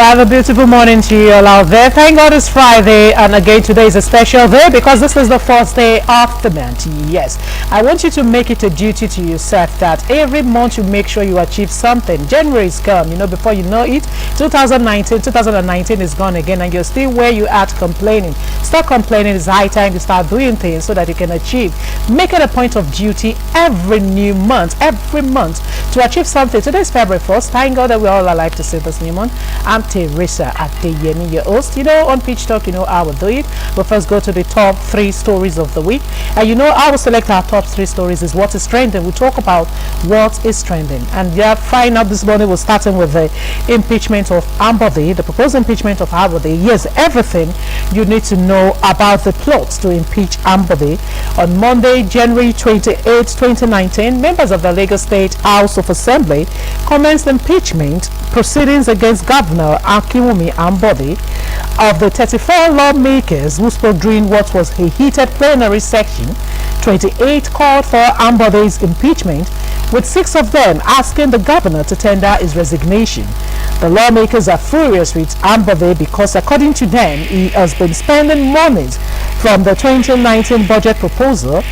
Have a beautiful morning to you all out there. Thank God it's Friday, and again today is a special day because this is the first day of the month. Yes, I want you to make it a duty to yourself that every month you make sure you achieve something. January is come, before you know it, 2019 is gone again, and you're still where you at complaining. Stop complaining. It's high time you start doing things so that you can achieve. Make it a point of duty every month to achieve something. Today is February 1st. Thank God that we're all alive to see this new month. I'm Teresa Adeyemi, your host. On Pitch Talk, how we'll do it. We'll first go to the top 3 stories of the week. And I will select our top 3 stories is what is trending. We'll talk about what is trending. And find out this morning, we're starting with the impeachment of Ambode, the proposed impeachment of Ambode. Yes, everything you need to know about the plot to impeach Ambode. On Monday, January 28, 2019, members of the Lagos State House of Assembly commenced impeachment proceedings against Governor Akinwumi Ambode of the 34 lawmakers who spoke during what was a heated plenary session. 28 called for Ambode's impeachment, with 6 of them asking the governor to tender his resignation. The lawmakers are furious with Ambode because, according to them, he has been spending monies from the 2019 budget proposal,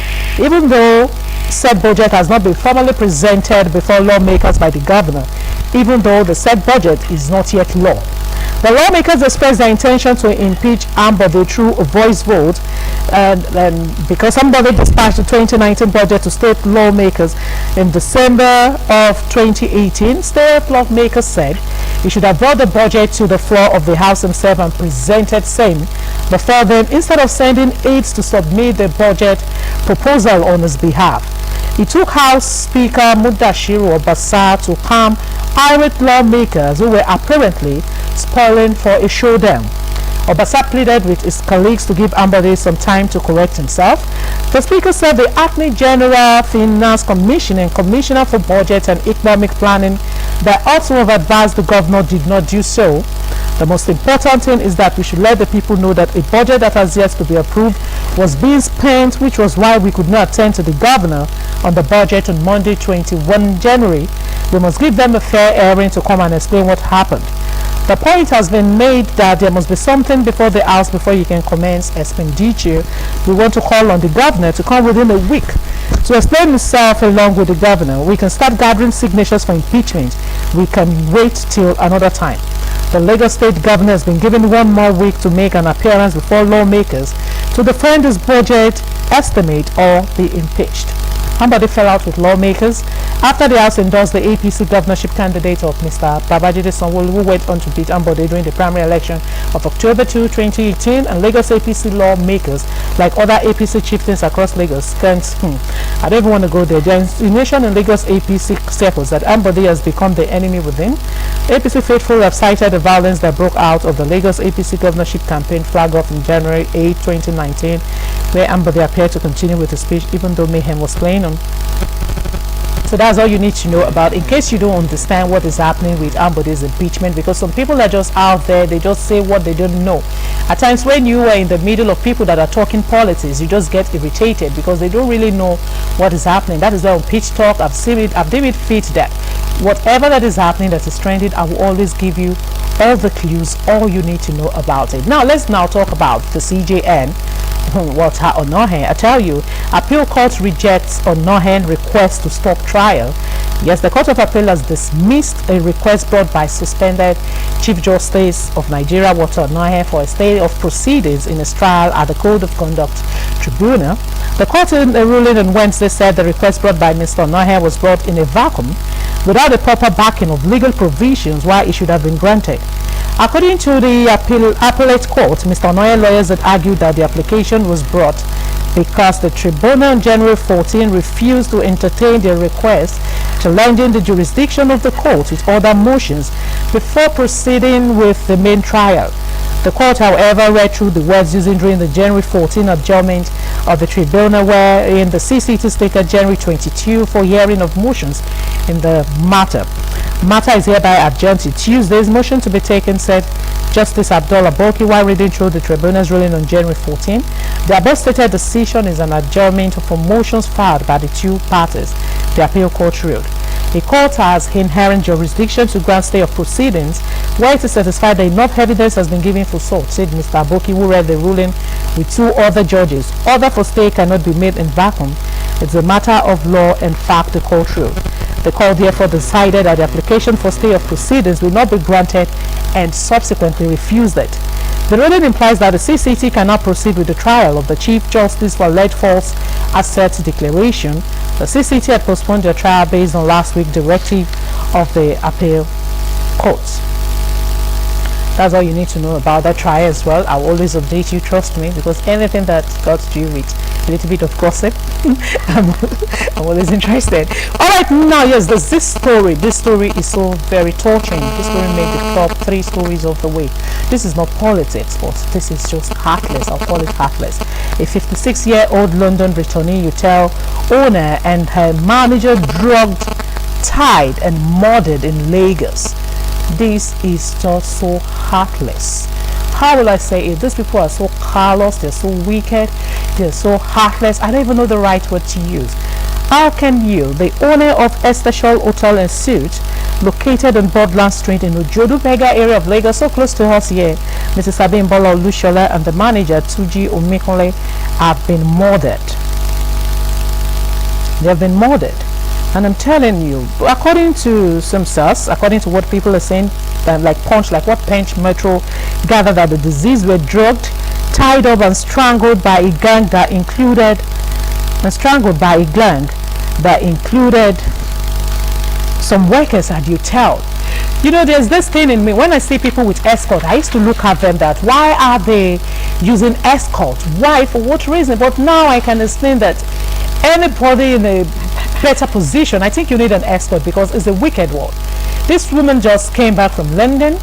even though said budget has not been formally presented before lawmakers by the governor, even though the said budget is not yet law. The lawmakers expressed their intention to impeach Ambode through a voice vote, and because Ambode dispatched the 2019 budget to state lawmakers in December of 2018, state lawmakers said he should have brought the budget to the floor of the House himself and presented same before them, instead of sending aides to submit the budget proposal on his behalf. He took House Speaker Mudashiru Obasa to calm irate lawmakers who were apparently spoiling for a showdown. Obasa pleaded with his colleagues to give Ambode some time to correct himself. The Speaker said the Attorney General, Finance Commission, and Commissioner for Budget and Economic Planning that ought to have advised the governor did not do so. The most important thing is that we should let the people know that a budget that has yet to be approved was being spent, which was why we could not attend to the governor on the budget on Monday, 21 January. We must give them a fair hearing to come and explain what happened. The point has been made that there must be something before the House before you can commence expenditure. We want to call on the governor to come within a week to explain himself along with the governor. We can start gathering signatures for impeachment. We can wait till another time. The Lagos State governor has been given 1 more week to make an appearance before lawmakers to defend his budget estimate or be impeached. Ambode fell out with lawmakers after the House endorsed the APC governorship candidate of Mr. Babajide Sanwo-Olu, who went on to beat Ambode during the primary election of October 2, 2018, and Lagos APC lawmakers, like other APC chieftains across Lagos, can't. I don't even want to go there. There is insinuation in Lagos APC circles that Ambode has become the enemy within. APC faithful have cited the violence that broke out of the Lagos APC governorship campaign flag off in January 8, 2019, where Ambode appeared to continue with his speech even though mayhem was playing on. So that's all you need to know about, in case you don't understand what is happening with Ambode's impeachment, because some people are just out there, they just say what they don't know. At times when you are in the middle of people that are talking politics, you just get irritated because they don't really know what is happening. That is why on Pitch Talk, I've deemed it fit that whatever that is happening that is trending, I will always give you all the clues, all you need to know about it. Now let's talk about the CJN. Walter Onohen. I tell you, appeal court rejects Onohen request to stop trial. Yes, the Court of Appeal has dismissed a request brought by suspended Chief Justice of Nigeria, Walter Onohen, for a stay of proceedings in his trial at the Code of Conduct Tribunal. The court in a ruling on Wednesday said the request brought by Mr. Onohen was brought in a vacuum without the proper backing of legal provisions why it should have been granted. According to the appellate court, Mr. Onohen lawyers had argued that the application was brought because the tribunal on January 14 refused to entertain their request, challenging the jurisdiction of the court with other motions before proceeding with the main trial. The court, however, read through the words used during the January 14 adjournment of the tribunal, wherein the CCT stated January 22 for hearing of motions in the matter. Matter is hereby adjourned to Tuesday's motion to be taken, said Justice Abdullah Boki while reading through the tribunal's ruling on January 14. The above stated decision is an adjournment for motions filed by the two parties, the appeal court ruled. A court has inherent jurisdiction to grant stay of proceedings where it is satisfied that enough evidence has been given for such, said Mr. Aboki, who read the ruling with 2 other judges. Order for stay cannot be made in vacuum. It's a matter of law and fact, the court ruled. The court therefore decided that the application for stay of proceedings will not be granted and subsequently refused it. The ruling implies that the CCT cannot proceed with the trial of the Chief Justice for alleged false assets declaration. The CCT had postponed their trial based on last week's directive of the appeal courts. That's all you need to know about that trial as well. I'll always update you, trust me, because anything that got to do with a little bit of gossip, I'm always interested. Alright, now yes, there's this story. This story is so very touching. This story made the top 3 stories of the week. This is not politics, but this is just heartless. I'll call it heartless. A 56-year-old London returnee hotel owner and her manager drugged, tied and murdered in Lagos. This is just so heartless. How will I say it? These people are so callous, they're so wicked, they're so heartless. I don't even know the right word to use. How can you, the owner of Esteshol Hotel and Suite, located on Bodland Street in Ojodu Bega area of Lagos, so close to us here, Mrs. Bimbo Lushola and the manager Tuji Omikole have been murdered. They have been murdered. And I'm telling you, according to some sources, according to what people are saying, like what Punch Metro gathered, that the deceased were drugged, tied up and strangled by a gang that included, some workers at the hotel. You know, there's this thing in me, when I see people with escort, I used to look at them that, why are they using escort? Why? For what reason? But now I can explain that anybody in a better position, I think you need an escort, because it's a wicked world. This woman just came back from London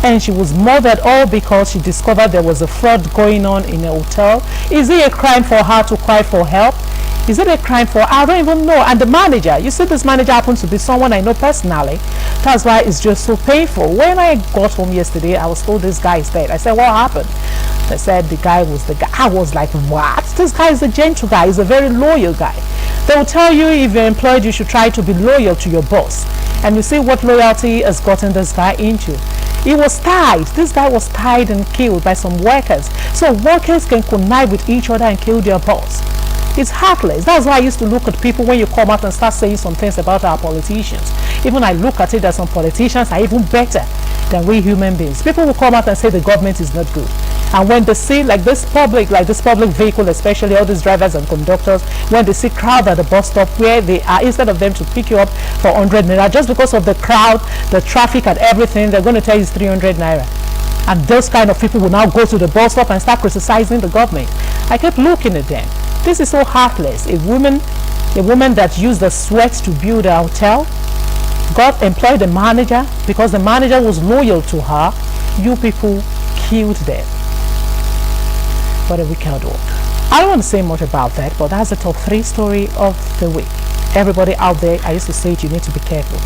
and she was murdered all because she discovered there was a fraud going on in a hotel. Is it a crime for her to cry for help? Is it a crime for, I don't even know. And the manager, you see, this manager happens to be someone I know personally. That's why it's just so painful. When I got home yesterday, I was told this guy is dead. I said, what happened? They said the guy was the guy. I was like, what? This guy is a gentle guy. He's a very loyal guy. They will tell you, if you're employed, you should try to be loyal to your boss. And you see what loyalty has gotten this guy into. He was tied. This guy was tied and killed by some workers. So workers can connive with each other and kill their boss. It's heartless. That's why I used to look at people when you come out and start saying some things about our politicians. Even I look at it that some politicians are even better than we human beings. People will come out and say the government is not good. And when they see like this public vehicle, especially all these drivers and conductors, when they see crowd at the bus stop where they are, instead of them to pick you up for 100 naira, just because of the crowd, the traffic and everything, they're going to tell you it's 300 naira. And those kind of people will now go to the bus stop and start criticizing the government. I kept looking at them. This is so heartless. A woman that used the sweat to build a hotel, employed a manager because the manager was loyal to her. You people killed them. What a wicked world. I don't want to say much about that, but that's the top 3 story of the week. Everybody out there, I used to say it, you need to be careful.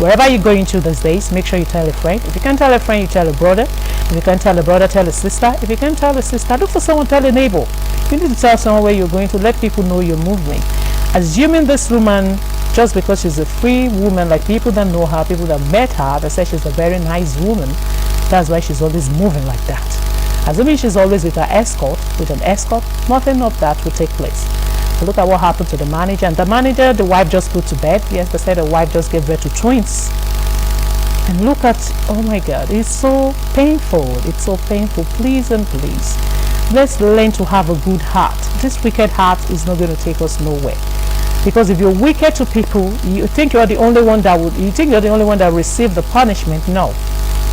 Wherever you go into these days, make sure you tell a friend. If you can't tell a friend, you tell a brother. If you can't tell a brother, tell a sister. If you can't tell a sister, look for someone, tell a neighbor. You need to tell someone where you're going to, let people know your movement. Assuming this woman, just because she's a free woman, like people that know her, people that met her, they say she's a very nice woman. That's why she's always moving like that. Assuming she's always with an escort, nothing of that will take place. Look at what happened to the manager. And the manager, the wife just put to bed. Yes, they said the wife just gave birth to twins. And look at, oh my God, it's so painful. It's so painful. Please and please, let's learn to have a good heart. This wicked heart is not going to take us nowhere. Because if you're wicked to people, you think you're the only one that will receive the punishment. No.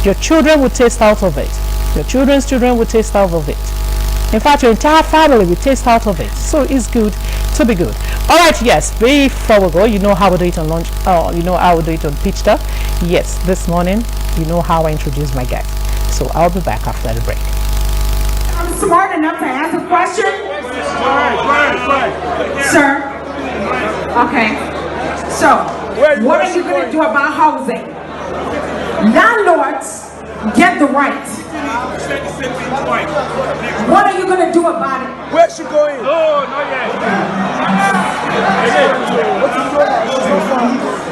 Your children will taste out of it. Your children's children will taste out of it. In fact, your entire family will taste out of it. So it's good to be good. All right, yes, before we go, you know how we do it on lunch, you know how we do it on Pitch Talk. Yes, this morning, you know how I introduce my guest. So I'll be back after the break. I'm smart enough to ask a question? Sir? Okay. So, what are you going to do about housing? Landlords get the right. What are you going to do about it? Where's she going? No, not yet.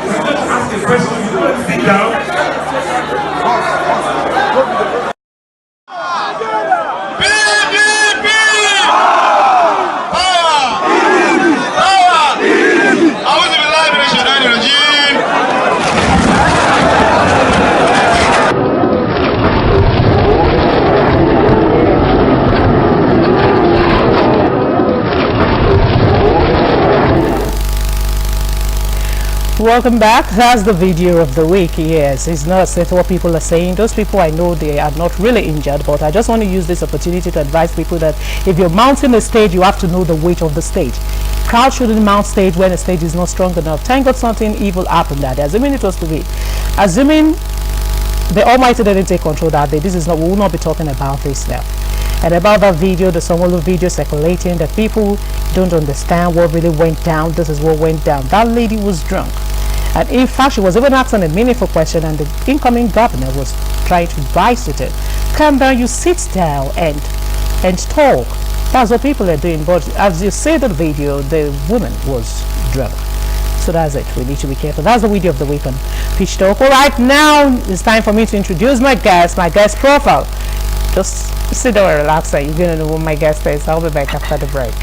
Ask a question, you don't sit down. Welcome back. That's the video of the week. Yes, it's not as if what people are saying. Those people, I know they are not really injured, but I just want to use this opportunity to advise people that if you're mounting a stage, you have to know the weight of the stage. Crowd shouldn't mount stage when the stage is not strong enough. Thank God something evil happened that day. Assuming it was to be. Assuming the Almighty didn't take control that day. This is not, we will not be talking about this now. And about that video, the Somolu video circulating, that people don't understand what really went down. This is what went down. That lady was drunk. And in fact, she was even asking a meaningful question, and the incoming governor was trying to advise it. Calm down, you sit down and talk. That's what people are doing. But as you see the video, the woman was drunk. So that's it. We need to be careful. That's the video of the week on Pitch Talk. All right, now it's time for me to introduce my guest profile. Just sit down and relax. You're going to know what my guest is. I'll be back after the break.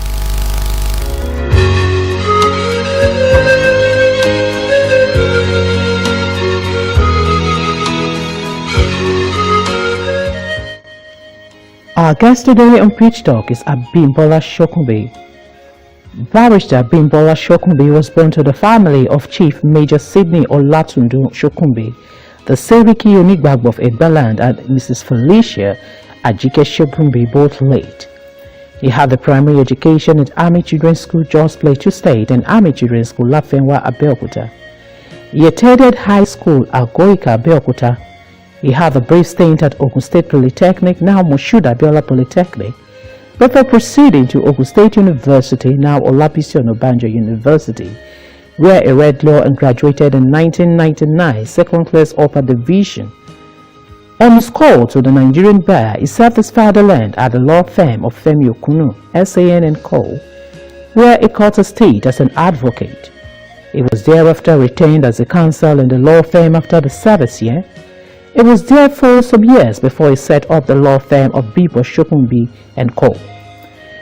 Our guest today on Pitch Talk is Abimbola SHOKUNBI. Barrister Bimbo SHOKUNBI was born to the family of Chief Major Sidney Olatundu SHOKUNBI, the Seriki Onigbagbo of Egbaland, and Mrs. Felicia Ajike SHOKUNBI, both late. He had the primary education at Army Children's School, Jos Plateau State, and Army Children's School, Lafenwa, Abeokuta. He attended high school at Goika, Abeokuta. He had a brief stint at Ogun State Polytechnic, now Moshood Abiola Polytechnic, before proceeding to Ogun State University, now Olabisi Onabanjo University, where he read law and graduated in 1999, second class upper division. On his call to the Nigerian Barr, he served his fatherland at the law firm of Femi Okunu, SAN & Co., where he caught a state as an advocate. He was thereafter retained as a counsel in the law firm after the service year. It was there for some years before he set up the law firm of Bimbo SHOKUNBI & Co.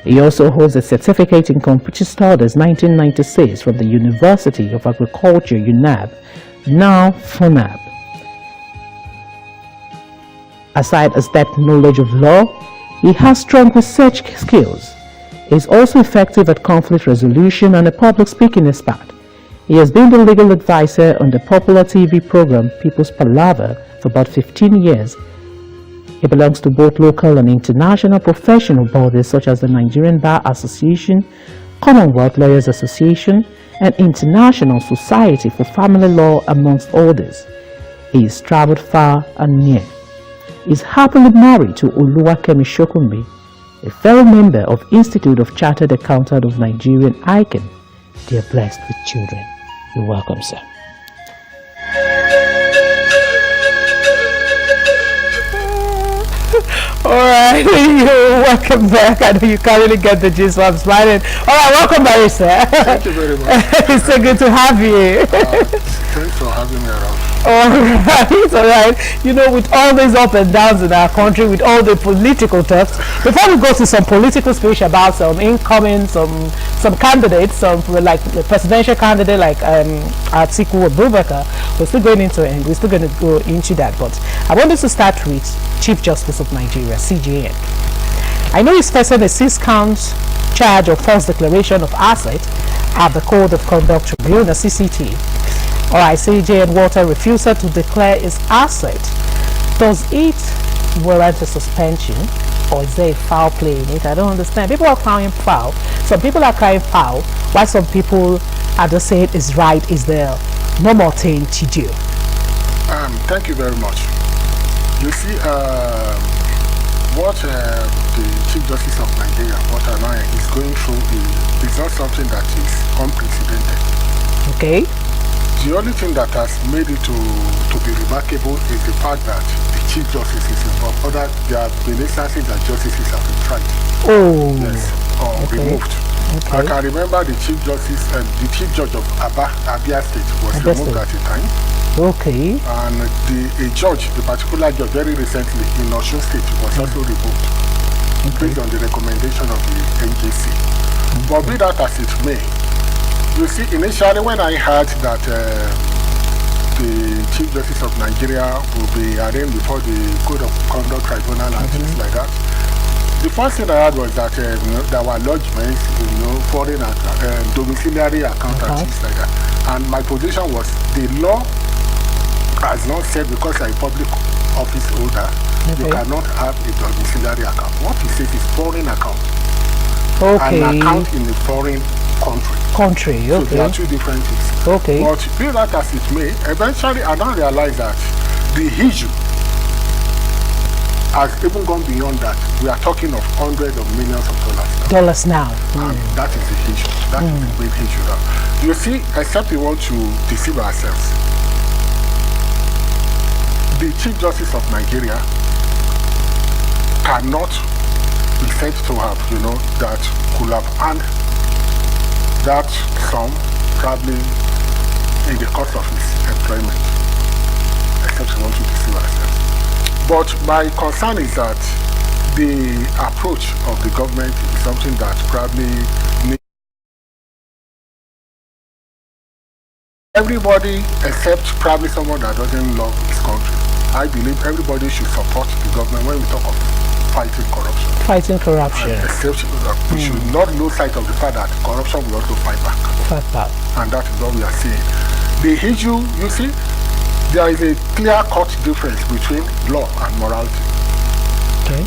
He also holds a certificate in computer studies 1996 from the University of Agriculture, UNAB, now FUNAB. Aside his depth knowledge of law, he has strong research skills. He is also effective at conflict resolution and a public speaking expert. He has been the legal advisor on the popular TV program People's Palaver for about 15 years. He belongs to both local and international professional bodies such as the Nigerian Bar Association, Commonwealth Lawyers Association, and International Society for Family Law, amongst others. He has traveled far and near. He is happily married to Oluwakemi SHOKUNBI, a fellow member of Institute of Chartered Accountants of Nigerian ICANN. They are blessed with children. You're welcome, sir. Alright, you're welcome back. I know you can't really get the gist, so I'm smiling. Alright, welcome back, sir. Thank you very much. It's so good to have you. Thanks for having me around. Alright. You know, with all these up and downs in our country, with all the political talks, before we go to some political speech about some incoming, some candidates, some like the presidential candidate like Atiku Abubakar, we're still going into it, and we're still going to go into that. But I wanted to start with Chief Justice of Nigeria, CJN. I know he's facing a 6-count charge of false declaration of asset at the Code of Conduct Tribunal, the CCT. Alright, CJN Walter refusal to declare his asset. Does it warrant a suspension, or is there a foul play in it? I don't understand. People are crying foul. Some people are crying foul, while some people are just saying it's right. Is there no more thing to do? Thank you very much. You see, what the Chief Justice of Nigeria, Walter Naya, is going through is not something that is unprecedented. Okay. The only thing that has made it to be remarkable is the fact that the Chief Justice is involved. There have been instances that justices have been tried. Oh. Yes. Or removed. I can remember the Chief Justice and the Chief Judge of Abia State was removed at the time. Okay. And a judge, a particular judge, very recently in Osun State was also removed based on the recommendation of the NJC. But be that as it may, you see, initially when I heard that the Chief Justice of Nigeria will be arraigned before the Code of Conduct Tribunal and things like that, the first thing I heard was that there were lodgements, foreign domiciliary accounts and things like that. And my position was the law has not said because you're a public office holder, you cannot have a domiciliary account. What it says is foreign account. An account in a foreign country. So there are two different things. But be that as it may, eventually I now realize that the issue has even gone beyond that. We are talking of hundreds of millions of dollars now. And that is the issue. That is the great issue now. You see, except we want to deceive ourselves, the Chief Justice of Nigeria cannot be said to have, that could have earned that sum probably in the course of his employment, except we want to deceive ourselves. But my concern is that the approach of the government is something that probably needs everybody except probably someone that doesn't love his country. I believe everybody should support the government when we talk of fighting corruption. Fighting corruption. Except we should not lose sight of the fact that corruption will also fight back. And that is what we are seeing. The issue, you see, there is a clear-cut difference between law and morality.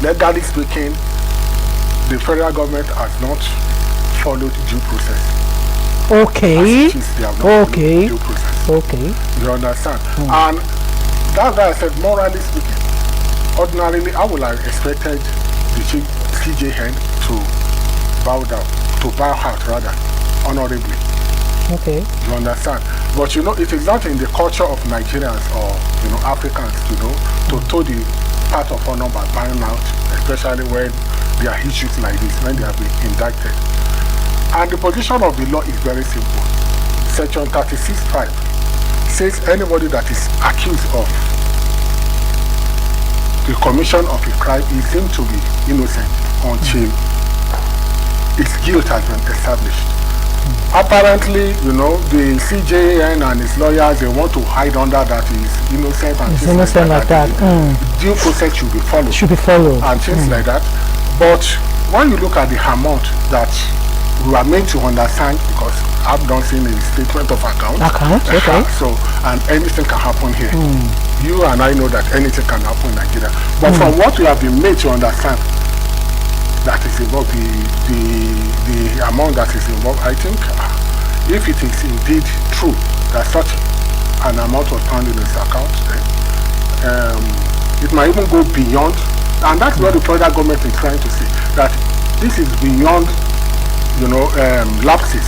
Legally speaking, the federal government has not followed due process. They have not followed due process. You understand? And that's why I said, morally speaking, ordinarily I would have expected the CJN to bow out rather, honorably. You understand? But it is not in the culture of Nigerians or Africans to toe the path of honor by buying out, especially when there are issues like this, when they have been indicted. And the position of the law is very simple. Section 36(5) says anybody that is accused of the commission of a crime is deemed to be innocent until its guilt has been established. Apparently, the CJN and his lawyers, they want to hide under that he's innocent and things like that. Due process should be followed. And things like that. But when you look at the amount that we are made to understand, because I've not seen a statement of account. So, and anything can happen here. You and I know that anything can happen in Nigeria. But from what we have been made to understand, that is involved, the amount that is involved, I think if it is indeed true that such an amount was found in his account, then it might even go beyond, and that's what the federal government is trying to say, that this is beyond lapses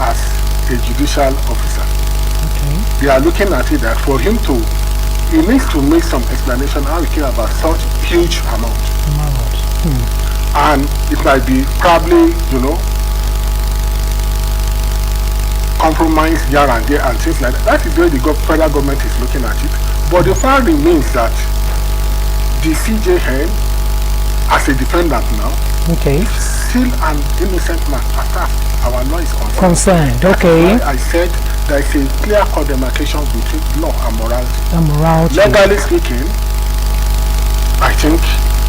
as a judicial officer. They are looking at it that for him to, he needs to make some explanation how he came about such huge amount. And it might be probably, compromise here and there and things like that. That is where the federal government is looking at it. But the fact remains that the CJN, as a defendant now, is still an innocent man as far as our law is concerned. I said there is a clear-cut demarcation between law and morality. Legally speaking, I think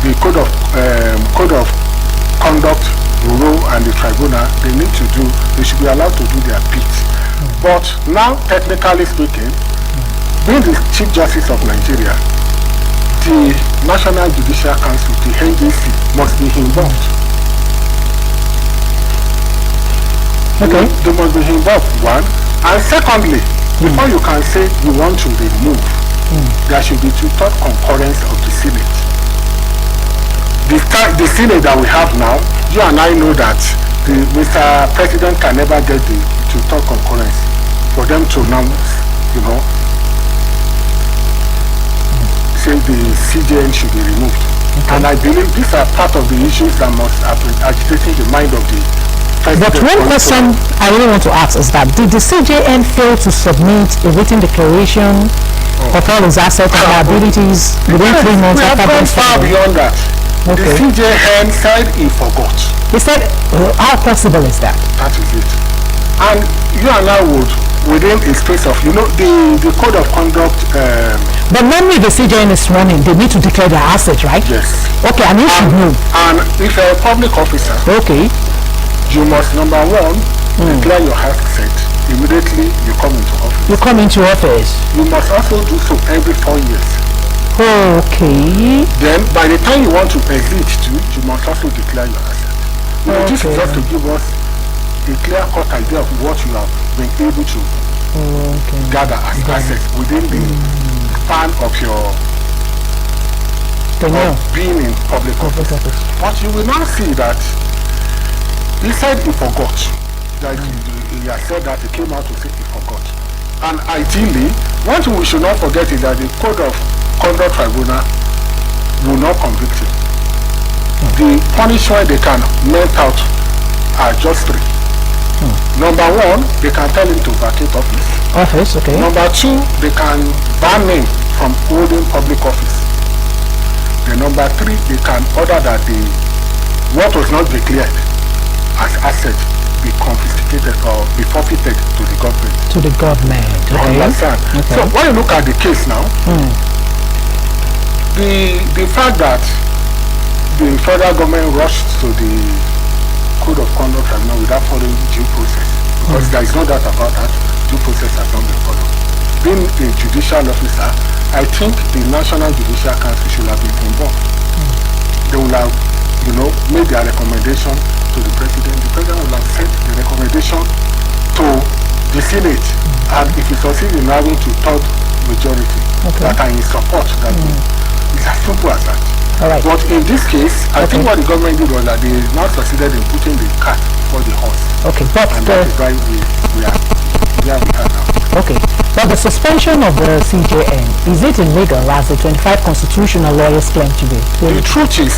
the Code of Conduct Bureau and the Tribunal, they should be allowed to do their bit. But now, technically speaking, being the Chief Justice of Nigeria, the National Judicial Council, the NJC, must be involved. They must be involved, one. And secondly, before you can say you want to remove, there should be two-third concurrence of the Senate. The Senate that we have now, you and I know that Mr. President can never get the two-third concurrence for them to now, say the CJN should be removed. And I believe these are part of the issues that must have been agitating the mind of the But one question I really want to ask is that did the CJN fail to submit a written declaration of all his assets and liabilities within 3 months after being far filed? beyond that. Okay. The CJN said he forgot. He said, how possible is that? That is it. And you and I would, within a space of, the code of conduct. But normally the CJN is running, they need to declare their assets, right? Yes. Okay, and you should know. And if you're a public officer, okay, you must, number one, declare your asset immediately you come into office. You come into office. You must also do so every 4 years. Okay. Then, by the time you want to exit too, you must also declare your asset. This is just to give us a clear-cut idea of what you have been able to gather as assets within the span of your being in public office. But you will now see that he said he forgot. That he has said that he came out to say he forgot. And ideally, one thing we should not forget is that the Code of Conduct Tribunal will not convict him. The punishment they can melt out are just 3. Number 1, they can tell him to vacate office. Okay. Number 2, they can ban him from holding public office. Then number 3, they can order that what was not declared as asset be confiscated or be forfeited to the government. To the government. You understand? Okay. So when you look at the case now, the fact that the federal government rushed to the Code of Conduct Tribunal without following due process, because there is no doubt about that, due process has not been followed. Being a judicial officer, I think the National Judicial Council should have been involved. They will have, made their recommendation to the president. The president will have sent the recommendation to the Senate, and if he succeeds in having to third majority that are in support, that it's as simple as that. All right. But in this case, I think what the government did was that they now succeeded in putting the cart before the horse. Okay, but and that is why we are where we are now. Okay, but the suspension of the CJN, is it illegal as the 25 constitutional lawyers claim to be? The truth is,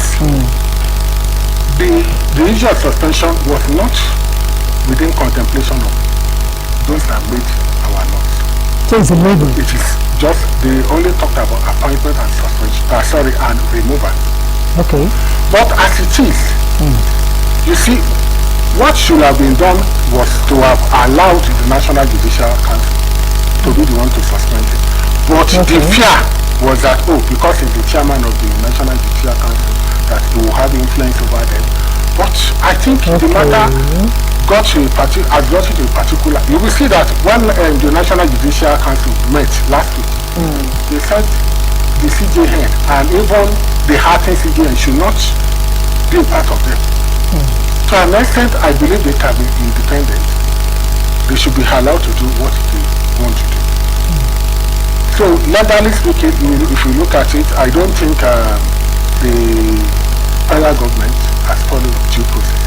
the issue of suspension was not within contemplation of those that made our laws. So it's illegal? It is just, they only talked about appointment and suspension, and removal. Okay. But as it is, you see, what should have been done was to have allowed the National Judicial Council to be the one to suspend it. But the fear was that, because he's the chairman of the National Judicial Council, that he will have influence over them. But I think the matter got to a particular. You will see that when the National Judicial Council met last week, they said the CJN and even the Harting CJN should not be a part of them. To an extent, I believe they can be independent. They should be allowed to do what they want to do. So, legally speaking, if you look at it, I don't think the federal government has followed due process.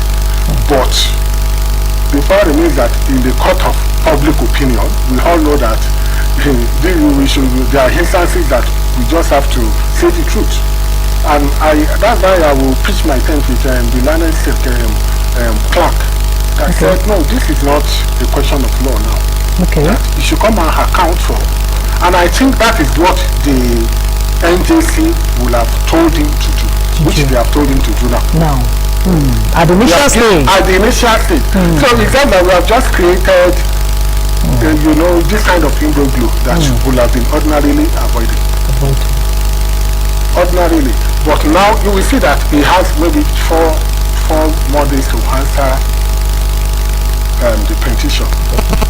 But the fact remains that in the court of public opinion, we all know that there are instances that we just have to say the truth. And that's why I will pitch my tent with the learned clerk that said, no, this is not a question of law now. Okay. That you should come and account for. And I think that is what the NJC will have told him to do, which they have told him to do now. No. At the initial stage. At the initial stage. So it's that we have just created, this kind of imbroglio that would have been ordinarily avoided. Ordinarily. But now you will see that he has maybe four more days to answer the petition.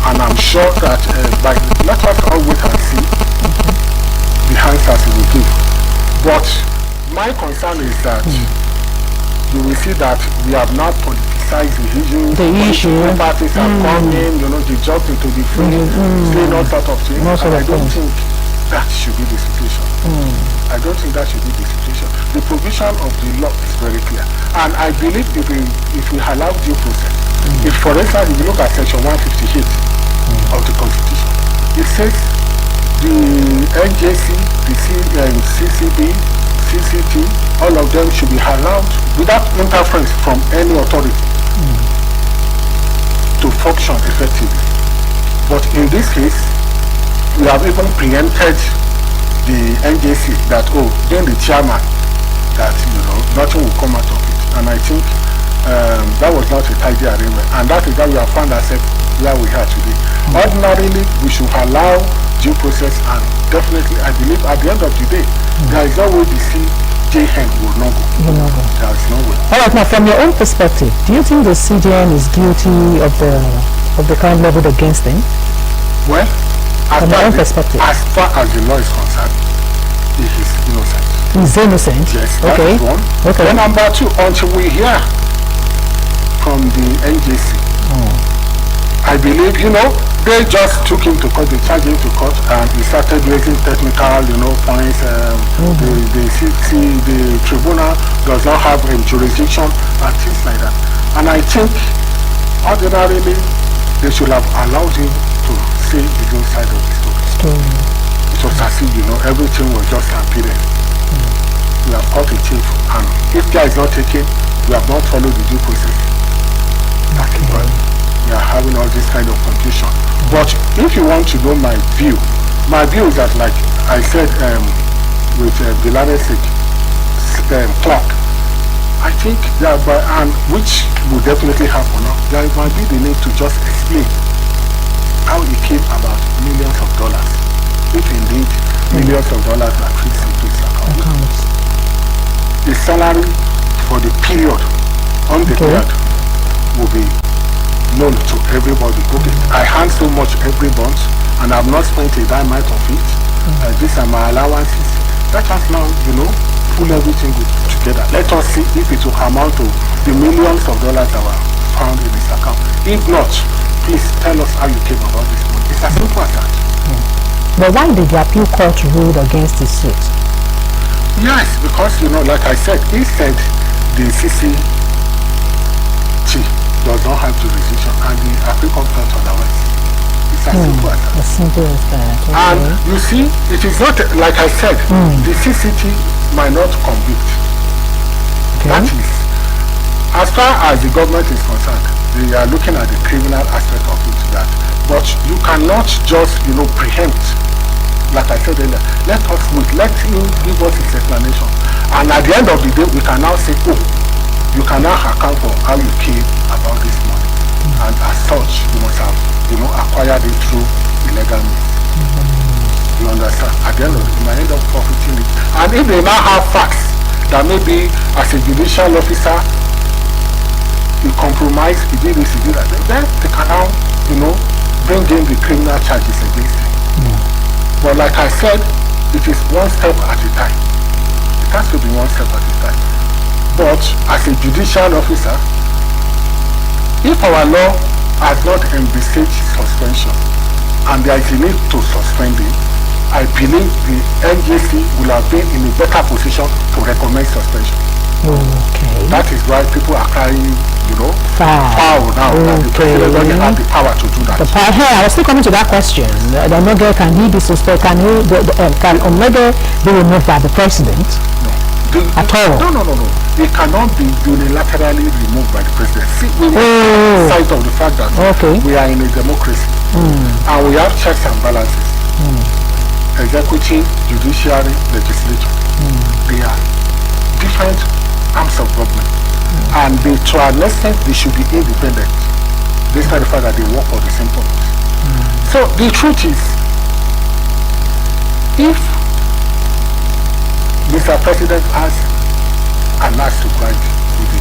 And I'm sure that let us all wait and see the answers he will give. But my concern is that you will see that we have not politicized the issue. Political parties have come in, they jumped into the fray, saying all sorts of things. And I don't think that should be the situation. I don't think that should be the situation. The provision of the law is very clear. And I believe if we allow due process, if for instance, if you look at section 158 of the Constitution, it says the NJC, the CCB, CCT, all of them should be allowed without interference from any authority to function effectively. But in this case, we have even preempted the NJC that, then the chairman, that, nothing will come out of it. And I think that was not a tidy arrangement. And that is why we have found ourselves where we are today. Ordinarily, we should allow due process, and definitely, I believe at the end of the day, there is no way the CJN will not go. There is no way. All right, now from your own perspective, do you think the CJN is guilty of the crime leveled against him? Well, from your own perspective, as far as the law is concerned, he is innocent. He's innocent? Yes, that is one. Okay. And number two, until we hear from the NJC, I believe, they just took him to court, they charged him to court, and he started raising technical, points. The tribunal does not have jurisdiction and things like that. And I think, ordinarily, they should have allowed him to say his own side of the story. It was as if, everything was just appearing. We have caught a chief, and if care is not taken, we have not followed the due process. That is why we are having all this kind of confusion. But if you want to know my view is that, like I said with Bilanesik clock, I think that and which will definitely happen now, there might be the need to just explain how it came about millions of dollars, if indeed millions of dollars are fixed into his account. The salary for the period undeclared will be known to everybody. Okay, I earn so much every month and I've not spent a dime out of it. These are my allowances. Let us now, pull everything together. Let us see if it will amount to the millions of dollars that were found in his account. If not, please tell us how you came about this money. It's as simple as that. But why did the appeal court rule against his suit? Yes, because, like I said, he said the CCT does not have jurisdiction, and the appeal court felt otherwise. It's as simple as that. As simple as that. Okay. And you see, it is not, like I said, the CCT might not convict. That is, as far as the government is concerned, they are looking at the criminal aspect of it. But you cannot just, preempt. Like I said earlier, let us wait, let him give us his explanation. And at the end of the day, we can now say, you can now account for how you came about this money. And as such, you must have, acquired it through illegal means. You understand? At the end of the day, you might end up profiting it. And if they now have facts that maybe as a judicial officer, you compromise, you did this, you did that, then they can now, bring in the criminal charges against him. But like I said, it is one step at a time. It has to be one step at a time. But as a judicial officer, if our law has not envisaged suspension and there is a need to suspend it, I believe the NJC will have been in a better position to recommend suspension. Okay. That is why people are crying, foul now. That the president doesn't have the power to do that. I was still coming to that question. Omega, can he be suspended? Can Omega be removed by the president? No. At all? No. It cannot be unilaterally removed by the president. See, we have sight of the fact that we are in a democracy and we have checks and balances. Executive, judiciary, legislature. They are different arms of government. And to an extent, they should be independent. Despite the fact that they work for the same purpose. So the truth is, if Mr. President has an act to grant with the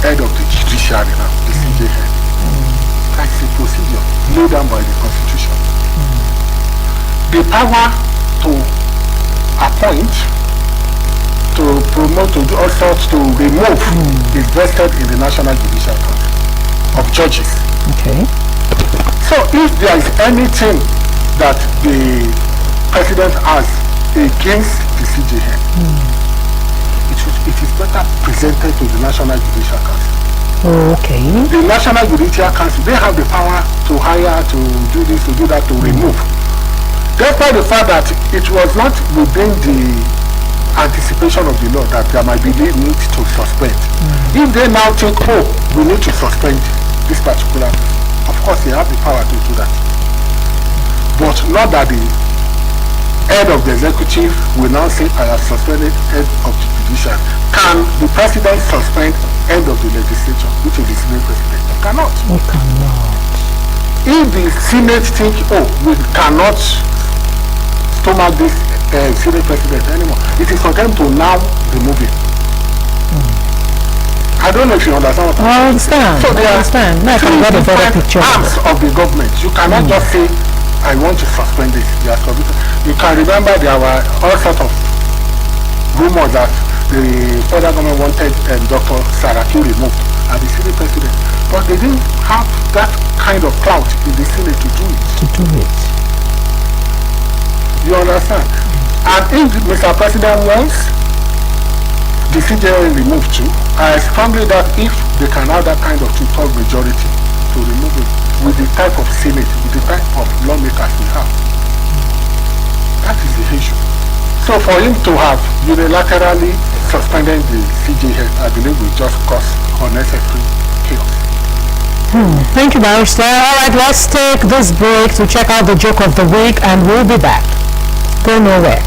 head of the judiciary now, the CJN, that's a procedure laid down by the Constitution. The power to appoint, to promote, to do all sorts, to remove is vested in the National Judicial Council of Judges. Okay. So if there is anything that the president has against the CJN, it is better presented to the National Judicial Council. Okay. The National Judicial Council, they have the power to hire, to do this, to do that, to remove. Despite the fact that it was not within the anticipation of the law that there might be need to suspend. If they now think, we need to suspend, this particular, of course they have the power to do that. But not that the head of the executive will now say, I have suspended head of the judiciary. Can the president suspend head of the legislature, which is the Senate president? He cannot. We cannot. If the Senate think, oh, we cannot stomach this Senate president anymore, it is for them to now remove him. I don't know if you understand what I understand. So there I understand. are Now I can get a better picture. arms of the government. You cannot just say, I want to suspend this. You can remember there were all sorts of rumors that the federal government wanted Dr. Saraki removed as the Senate president. But they didn't have that kind of clout in the Senate to do it. You understand? And if Mr. President wants the CJA removed too, I strongly doubt if they can have that kind of two-third majority to remove it with the type of Senate, with the type of lawmakers we have. That is the issue. So for him to have unilaterally suspended the CJA, I believe will just cause unnecessary chaos. Thank you, Barrister. All right, let's take this break to check out the joke of the week, and we'll be back. Go nowhere.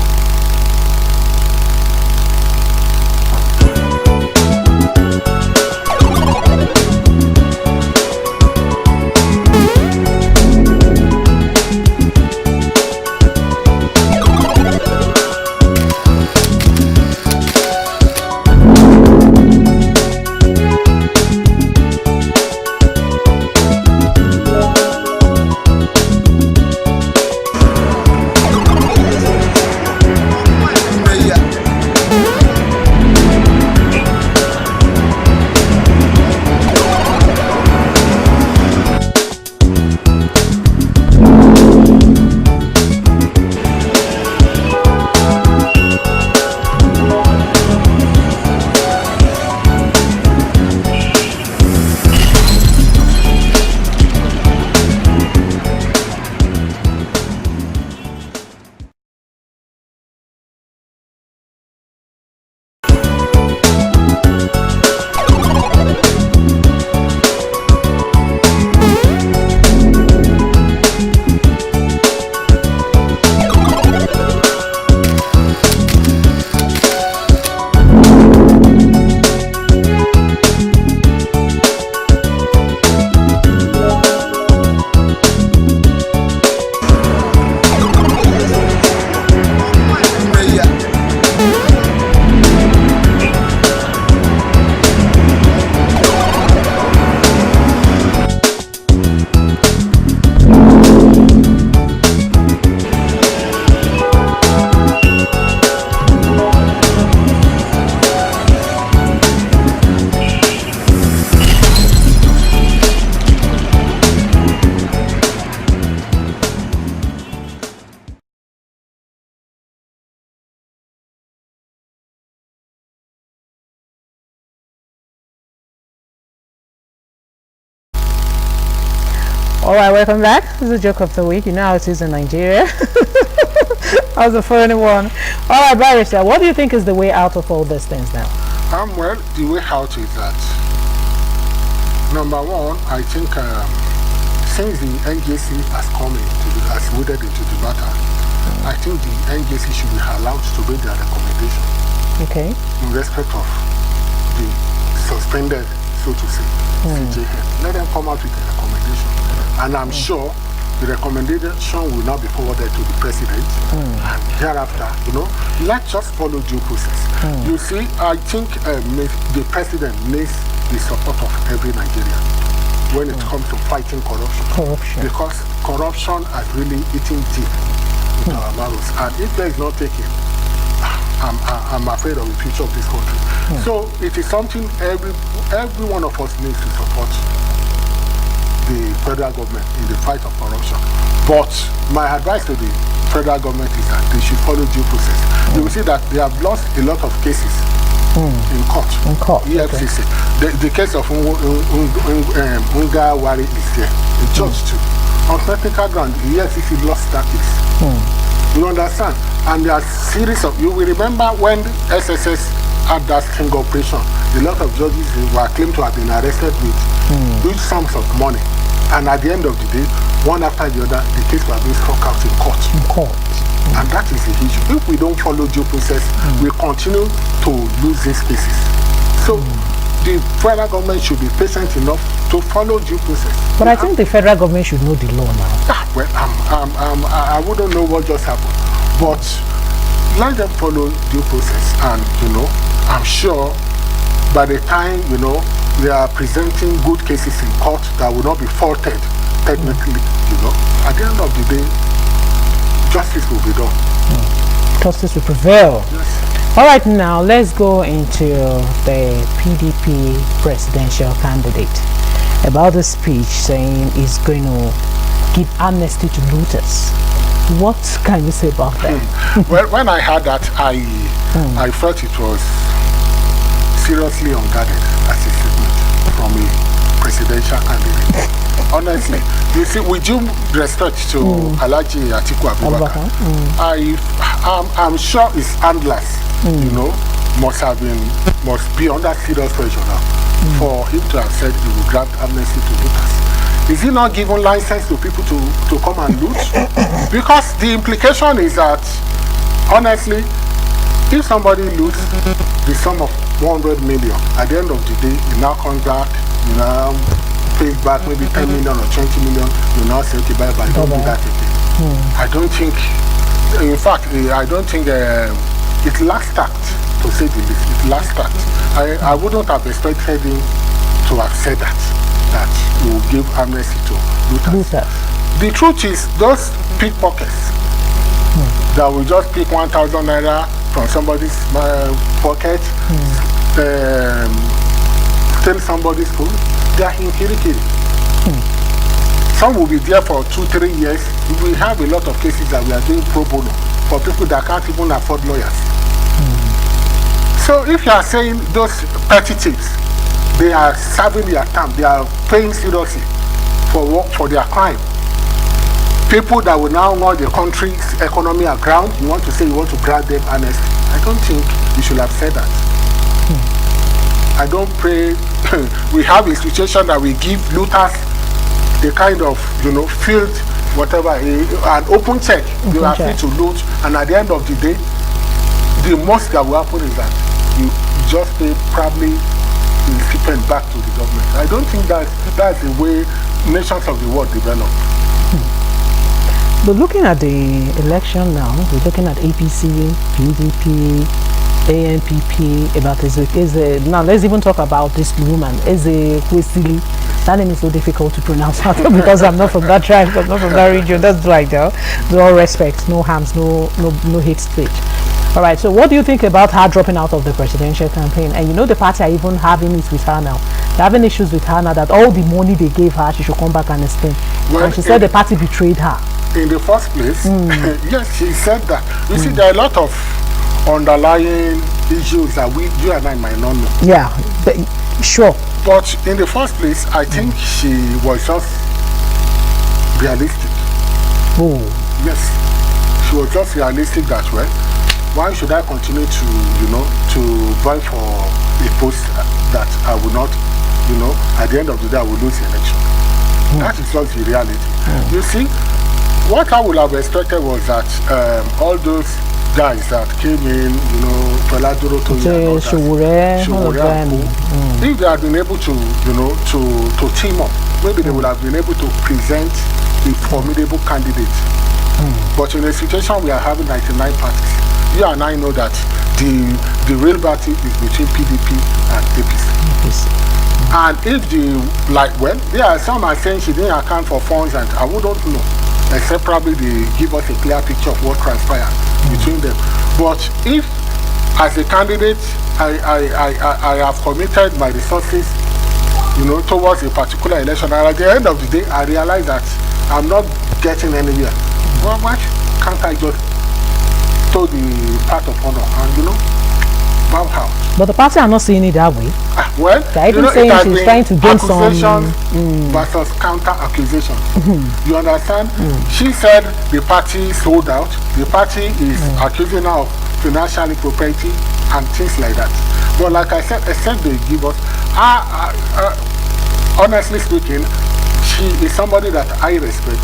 Alright, welcome back. This is a joke of the week. You know how it is in Nigeria. How's the funny one? Alright, Barrister, what do you think is the way out of all these things now? Well, the way out is that, number one, I think since the NJC has come has waded into the matter, I think the NJC should be allowed to make their recommendation. Okay. In respect of the suspended, so to say, CJN. Let them come out with a recommendation. And I'm sure the recommendation will now be forwarded to the president. And thereafter, let's just follow due process. You see, I think the president needs the support of every Nigerian when it comes to fighting corruption. Because corruption has really eaten deep into our marrows. And if there is not taken, I'm afraid of the future of this country. So it is something every one of us needs to support the federal government in the fight of corruption. But my advice to the federal government is that they should follow due process. You will see that they have lost a lot of cases in court. EFCC. Okay. The case of Unga Wari is there. The judge too. On technical ground, the EFCC lost that case. You understand? And there are series of, you will remember when SSS had that sting operation, a lot of judges were claimed to have been arrested with huge sums of money. And at the end of the day, one after the other, the case was being struck out in court. And that is the issue. If we don't follow due process, we continue to lose these cases. So the federal government should be patient enough to follow due process. But I think the federal government should know the law now. Well, I wouldn't know what just happened. But let them follow due process. And, I'm sure by the time, they are presenting good cases in court that will not be faulted technically, at the end of the day, justice will be done. Justice will prevail. Yes. All right, now let's go into the PDP presidential candidate. About the speech saying he's going to give amnesty to looters. What can you say about that? Well, when I heard that, I felt it was seriously unguarded as a statement from a presidential candidate. Honestly, you see, with due respect to Alhaji Atiku Abubakar, I'm sure his handlers, must be under serious pressure now for him to have said he will grant amnesty to looters. Is he not giving license to people to come and loot? Because the implication is that, honestly, if somebody loots the sum of 100 million, at the end of the day, he now comes back, pays back maybe 10 million or 20 million, you now say, okay, bye-bye, don't do that again. I don't think, in fact, I don't think it lacks tact, to say the least. It lacks tact. I wouldn't have expected him to have said that he will give amnesty to looters. The truth is, those pickpockets that will just pick 1,000 naira from somebody's pocket, steal somebody's food, they are in Kirikiri. Some will be there for 2-3 years. We have a lot of cases that we are doing pro bono for people that can't even afford lawyers. So if you are saying those petty thieves, they are serving their term, they are paying seriously for their crime. People that will now want the country's economy aground, you want to say you want to grant them amnesty. I don't think you should have said that. I don't pray. We have a situation that we give looters the kind of, field, whatever, an open check. You are free to loot, and at the end of the day, the most that will happen is that you just pay probably stipend back to the government. I don't think that's the way nations of the world develop. But looking at the election now, we're looking at APC, PDP, ANPP, about now let's even talk about this woman, Eze Kwesili. That name is so difficult to pronounce because I'm not from that tribe, I'm not from that region. That's right though. With all respect, no harms, no hate speech. All right, so what do you think about her dropping out of the presidential campaign? And the party are even having it with her now. They're having issues with her now that all the money they gave her, she should come back and explain. Well, and she said the party betrayed her. In the first place, yes, she said that. You see, there are a lot of underlying issues that you and I might not know. Yeah, sure. But in the first place, I think she was just realistic. Oh. Yes, she was just realistic that way. Why should I continue to, to vie for a post that I will not, at the end of the day, I will lose the election? That is just the reality. You see, what I would have expected was that all those guys that came in, Peladuro to if they had been able to, to team up, maybe they would have been able to present a formidable candidate. But in a situation we are having 99 parties, you and I know that the real battle is between PDP and APC. And if there are some are saying she didn't account for funds, and I wouldn't know, except probably they give us a clear picture of what transpired between them. But if, as a candidate, I have committed my resources, towards a particular election, and at the end of the day, I realize that I'm not getting anywhere. Well, why can't I just toe the path of honor and, bow out? But the party are not seeing it that way. Well, they're even saying she's trying to gain some versus counter accusation. You understand? She said the party sold out. The party is accusing her of financial impropriety. and things like that. But like I said, except they give us, honestly speaking, she is somebody that I respect.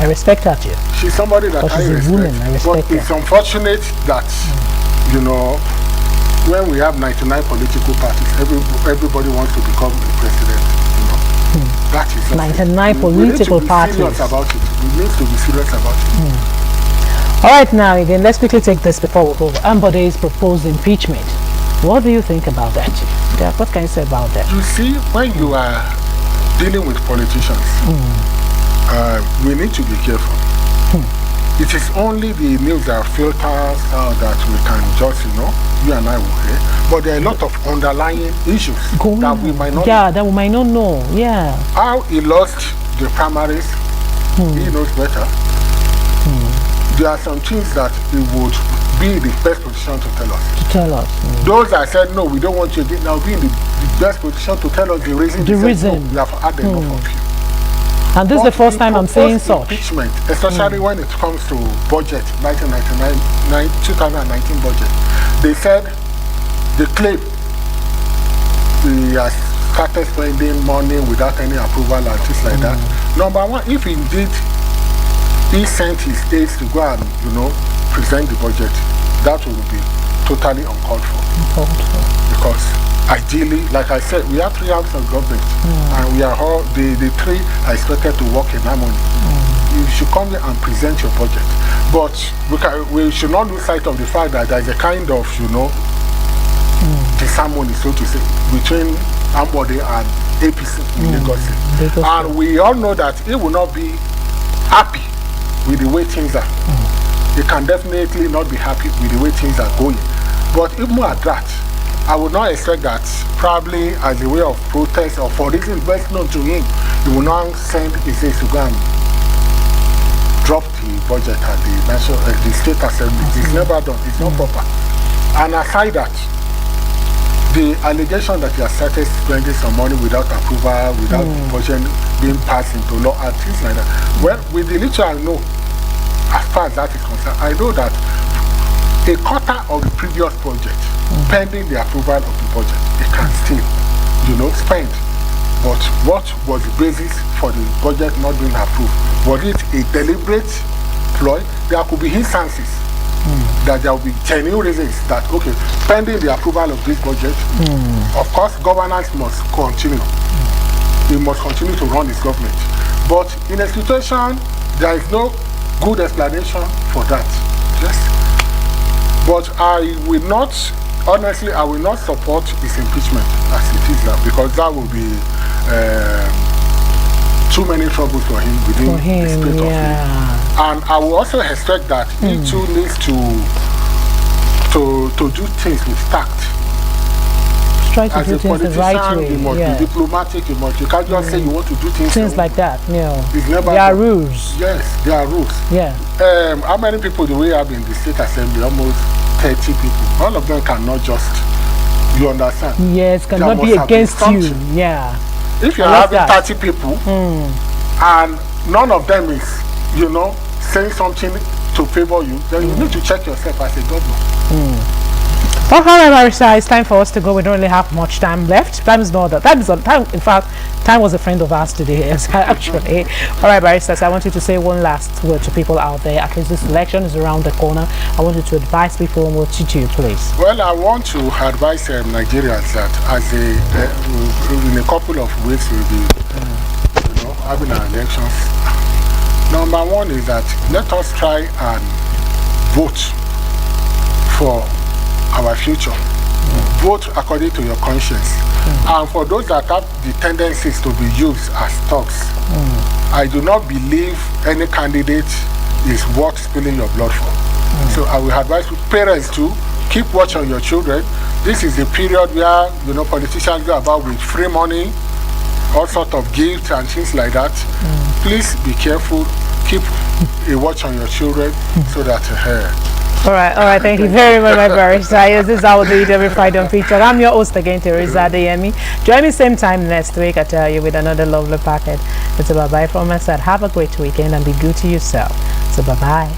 I respect her too. She's somebody that I respect. Woman, I respect but it's unfortunate that, you know, when we have 99 political parties, everybody wants to become the president. You know, that is 99 political parties. We need to be serious about it. We need to be serious about it. All right, now again, let's quickly take this before we go. Ambode's proposed impeachment. What do you think about that? Yeah, what can you say about that? You see, when you are dealing with politicians, we need to be careful. It is only the news that filters that we can just, you know, you and I will hear. But there are a lot of underlying issues that we might not know. Yeah, that we might not know. Yeah. How he lost the primaries, he knows better. There are some things that he would be in the best position to tell us. Those that said, no, we don't want you to now be in the best position to tell us the reason. The reason. No, we have had enough of you. And this is the first time I'm saying such. Impeachment, especially when it comes to budget, 2019 budget. They said, they claim he has started spending money without any approval and things like that. Number one, if indeed he sent his aides to go and, you know, present the budget, that will be totally uncalled for. Because ideally, like I said, we have 3 arms of government, and we are all, the 3 are expected to work in harmony. You should come here and present your budget. But we should not lose sight of the fact that there is a kind of, you know, disharmony, so to say, between Ambode and APC in Lagos. And we all know that he will not be happy with the way things are. He can definitely not be happy with the way things are going. But even at that, I would not expect that probably as a way of protest or for reasons best known to him, he will now send his aides to go and drop the budget at the state assembly. It's never done. It's not proper. And aside that, the allegation that he has started spending some money without approval, without the budget being passed into law and things like that. Well, with the little I know, as far as that is concerned, I know that a quarter of the previous project, pending the approval of the budget, it can still, you know, spend. But what was the basis for the budget not being approved? Was it a deliberate ploy? There could be instances that there will be genuine reasons that, okay, pending the approval of this budget, of course, governance must continue. He must continue to run his government. But in a situation, there is no good explanation for that. Yes. But I will not, honestly, I will not support his impeachment as it is now, because that will be too many troubles for him within the state of him. And I will also expect that he too needs to do things with tact. Try to do things the right way. You must be diplomatic. You can't just say you want to do things like that. No. There are rules. Yes, there are rules. Yeah. How many people do we have in the state assembly? Almost 30 people. All of them cannot just, you understand? Yes, cannot be against you. Yeah. If you're having 30 people and none of them is, you know, saying something to favor you, then you need to check yourself as a governor. Well, however, Marissa, it's time for us to go. We don't really have much time left. Time is not that. Time is on time. In fact, time was a friend of ours today, actually. All right, Barrister, so I want you to say one last word to people out there. At least this election is around the corner. I want you to advise people on what to do, please. Well, I want to advise Nigerians that as in a couple of weeks we'll be you know, having our elections. Number one is that let us try and vote for our future. Vote according to your conscience. And for those that have the tendencies to be used as thugs, I do not believe any candidate is worth spilling your blood for. So I will advise parents to keep watch on your children. This is the period where, you know, politicians go about with free money, all sorts of gifts and things like that. Please be careful. Keep a watch on your children so that All right, thank you very much, my barrister. Yes, this is how we do it every Friday on Feature. I'm your host again, Teresa Adeyemi. Join me same time next week, I tell you, with another lovely packet. It's a bye-bye from my side. Have a great weekend and be good to yourself. So bye-bye.